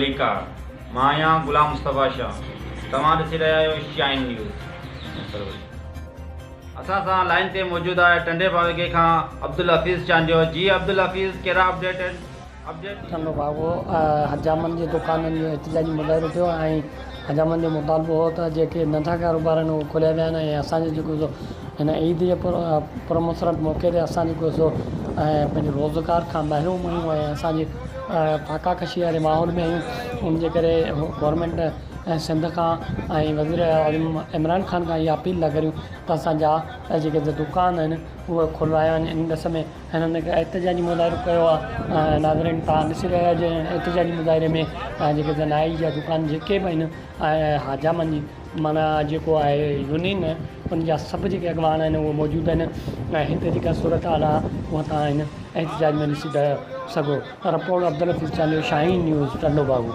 Ali car, मां आहियां गुलाम मुस्तफ़ा शाह। तव्हां ॾिसी रहिया आहियो शाइन न्यूज़। असां सां लाइन ते मौजूदु आहे टंडे बावेगे खां अब्दुल हफ़ीज़ चांडियो। जी अब्दुल हफ़ीज़, कहिड़ा अपडेट ठंडो बाबू हजामनि जी दुकाननि जो एहतिजाजी मुज़ाहिरो थियो ऐं हजामनि जो मुतालबो हो त जेके नंढा कारोबार आहिनि उहे खोलिया विया आहिनि ऐं असांजो जेको सो हिन ईद जे पुरमसरत मौक़े ते असां जेको सो पंहिंजे रोज़गार खां महरूम आहियूं ऐं असांजे फाका कशी वारे माहौल में आहियूं। उनजे करे गवर्नमेंट ऐं सिंध खां ऐं वज़ीर आज़म इमरान ख़ान खां इहा अपील था करियूं त असांजा जेके दुकान आहिनि उहे खुलवाया आहिनि। इन ॾिस में हिननि एहतिजाजी मुज़ाहिरो कयो आहे। नाज़रीन, तव्हां ॾिसी रहिया आहियो एहतिजाजी मुज़ाहिरे में जेके नाई जा दुकान जेके बि आहिनि हजामनि जी माना जेको आहे यूनियन उनजा सभु जेके अॻवान आहिनि उहे मौजूदु आहिनि ऐं हिते जेका सूरत हाल आहे उहा तव्हां हिन एहतिजाज में ॾिसी था सघो। रिपोर्ट अब्दुल हफ़ीज़ चांडियो, शाहीन न्यूज़, टंडो बाबू।